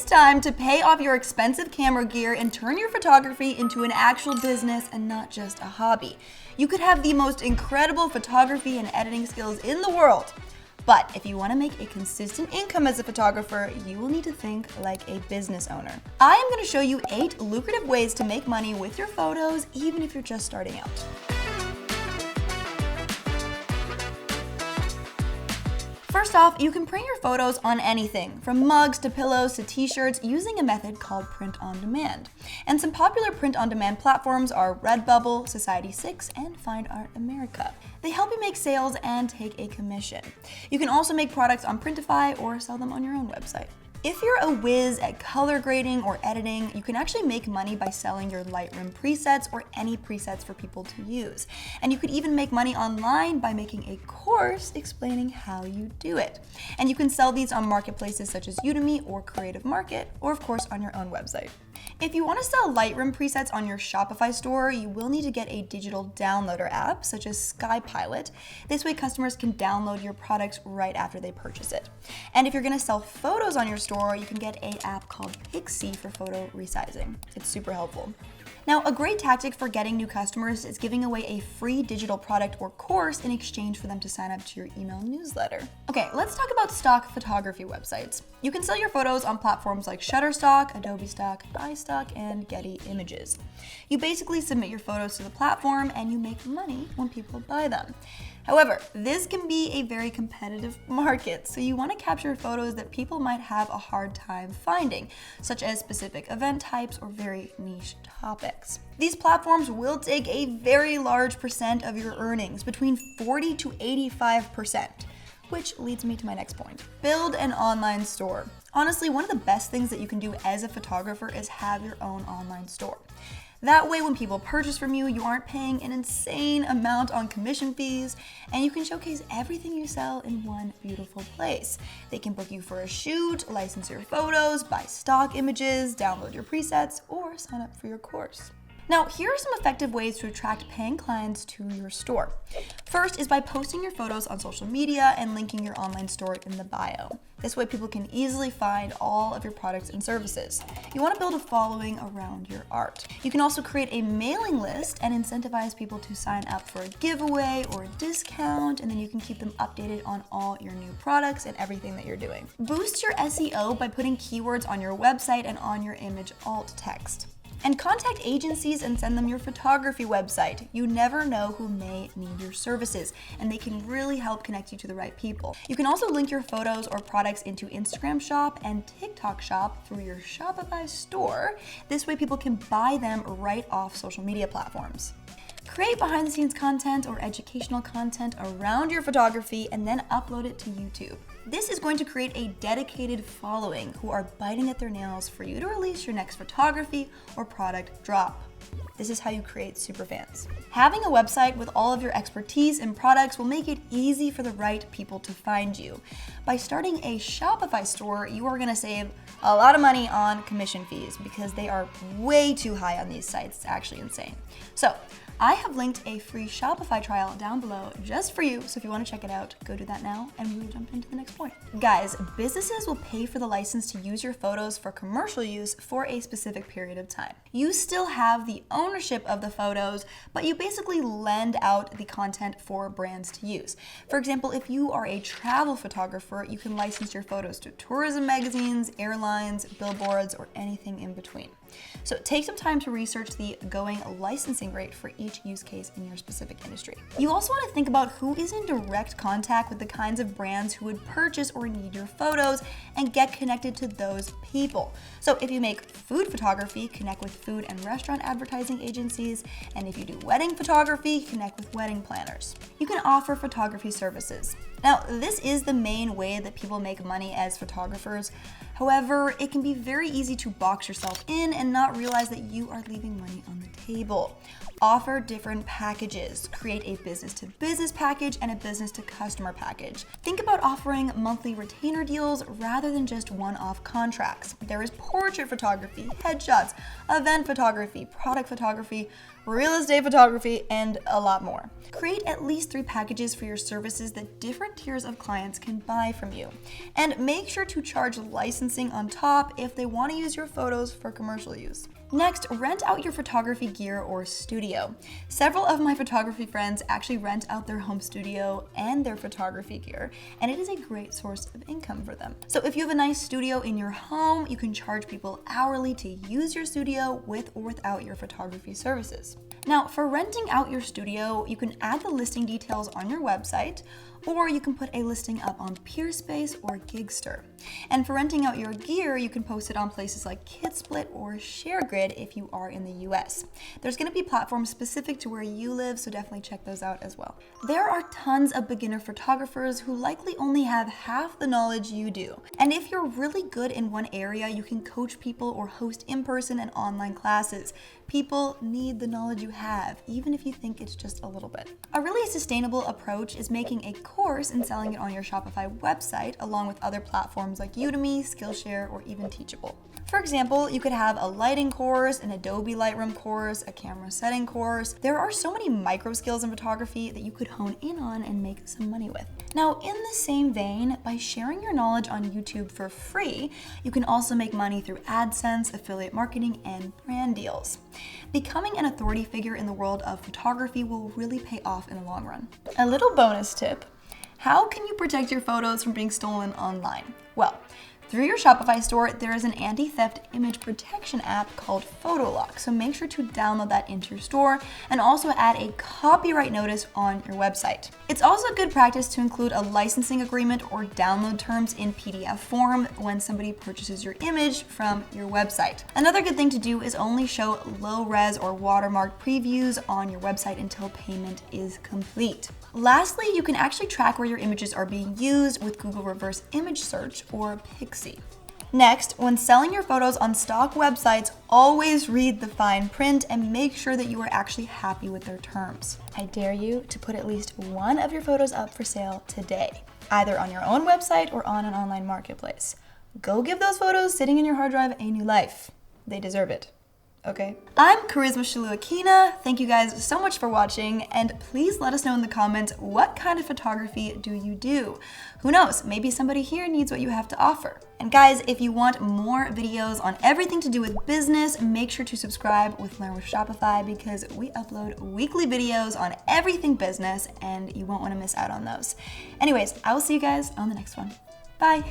time to pay off your expensive camera gear and turn your photography into an actual business and not just a hobby. You could have the most incredible photography and editing skills in the world. But if you want to make a consistent income as a photographer, you will need to think like a business owner. I am going to show you 8 lucrative ways to make money with your photos, even if you're just starting out. First off, you can print your photos on anything, from mugs to pillows to t-shirts, using a method called print on demand. And some popular print on demand platforms are Redbubble, Society6, and Fine Art America. They help you make sales and take a commission. You can also make products on Printify or sell them on your own website. If you're a whiz at color grading or editing, you can actually make money by selling your Lightroom presets or any presets for people to use. And you could even make money online by making a course explaining how you do it. And you can sell these on marketplaces such as Udemy or Creative Market, or of course on your own website. If you want to sell Lightroom presets on your Shopify store, you will need to get a digital downloader app such as SkyPilot. This way customers can download your products right after they purchase it. And if you're going to sell photos on your store, you can get an app called Pixie for photo resizing. It's super helpful. Now, a great tactic for getting new customers is giving away a free digital product or course in exchange for them to sign up to your email newsletter. Okay, let's talk about stock photography websites. You can sell your photos on platforms like Shutterstock, Adobe Stock, iStock, and Getty Images. You basically submit your photos to the platform and you make money when people buy them. However, this can be a very competitive market, so you want to capture photos that people might have a hard time finding, such as specific event types or very niche topics. These platforms will take a very large percent of your earnings, between 40 to 85%. Which leads me to my next point. Build an online store. Honestly, one of the best things that you can do as a photographer is have your own online store. That way, when people purchase from you, you aren't paying an insane amount on commission fees, and you can showcase everything you sell in one beautiful place. They can book you for a shoot, license your photos, buy stock images, download your presets, or sign up for your course. Now, here are some effective ways to attract paying clients to your store. First is by posting your photos on social media and linking your online store in the bio. This way people can easily find all of your products and services. You want to build a following around your art. You can also create a mailing list and incentivize people to sign up for a giveaway or a discount, and then you can keep them updated on all your new products and everything that you're doing. Boost your SEO by putting keywords on your website and on your image alt text. And contact agencies and send them your photography website. You never know who may need your services, and they can really help connect you to the right people. You can also link your photos or products into Instagram Shop and TikTok Shop through your Shopify store. This way people can buy them right off social media platforms. Create behind-the-scenes content or educational content around your photography and then upload it to YouTube. This is going to create a dedicated following who are biting at their nails for you to release your next photography or product drop. This is how you create superfans. Having a website with all of your expertise and products will make it easy for the right people to find you. By starting a Shopify store, you are going to save a lot of money on commission fees because they are way too high on these sites. It's actually insane. So, I have linked a free Shopify trial down below just for you, so if you want to check it out, go do that now, and we will jump into the next point. Guys, businesses will pay for the license to use your photos for commercial use for a specific period of time. You still have the ownership of the photos, but you basically lend out the content for brands to use. For example, if you are a travel photographer, you can license your photos to tourism magazines, airlines, billboards, or anything in between. So take some time to research the going licensing rate for each use case in your specific industry. You also want to think about who is in direct contact with the kinds of brands who would purchase or need your photos and get connected to those people. So if you make food photography, connect with food and restaurant advertising agencies, and if you do wedding photography, connect with wedding planners. You can offer photography services. Now, this is the main way that people make money as photographers. However, it can be very easy to box yourself in and not realize that you are leaving money on the table. Offer different packages. Create a business-to-business package and a business-to-customer package. Think about offering monthly retainer deals rather than just one-off contracts. There is portrait photography, headshots, event photography, product photography, real estate photography, and a lot more. Create at least 3 packages for your services that different tiers of clients can buy from you. And make sure to charge licensing on top if they want to use your photos for commercial use. Next, rent out your photography gear or studio. Several of my photography friends actually rent out their home studio and their photography gear, and it is a great source of income for them. So if you have a nice studio in your home, you can charge people hourly to use your studio with or without your photography services. Now, for renting out your studio, you can add the listing details on your website, or you can put a listing up on Peerspace or Gigster. And for renting out your gear, you can post it on places like KidSplit or ShareGrid if you are in the US. There's going to be platforms specific to where you live, so definitely check those out as well. There are tons of beginner photographers who likely only have half the knowledge you do. And if you're really good in one area, you can coach people or host in-person and online classes. People need the knowledge you have, even if you think it's just a little bit. A really sustainable approach is making a course and selling it on your Shopify website, along with other platforms like Udemy, Skillshare, or even Teachable. For example, you could have a lighting course, an Adobe Lightroom course, a camera setting course. There are so many micro skills in photography that you could hone in on and make some money with. Now, in the same vein, by sharing your knowledge on YouTube for free, you can also make money through AdSense, affiliate marketing, and brand deals. Becoming an authority figure in the world of photography will really pay off in the long run. A little bonus tip: how can you protect your photos from being stolen online? Well, through your Shopify store, there is an anti-theft image protection app called PhotoLock, so make sure to download that into your store and also add a copyright notice on your website. It's also good practice to include a licensing agreement or download terms in PDF form when somebody purchases your image from your website. Another good thing to do is only show low-res or watermarked previews on your website until payment is complete. Lastly, you can actually track where your images are being used with Google Reverse Image Search or Pixie. Next, when selling your photos on stock websites, always read the fine print and make sure that you are actually happy with their terms. I dare you to put at least one of your photos up for sale today, either on your own website or on an online marketplace. Go give those photos sitting in your hard drive a new life. They deserve it. Okay. I'm Charisma Shaluakina. Thank you guys so much for watching, and please let us know in the comments, what kind of photography do you do? Who knows, maybe somebody here needs what you have to offer. And guys, if you want more videos on everything to do with business, make sure to subscribe with Learn with Shopify, because we upload weekly videos on everything business and you won't want to miss out on those. Anyways, I will see you guys on the next one. Bye.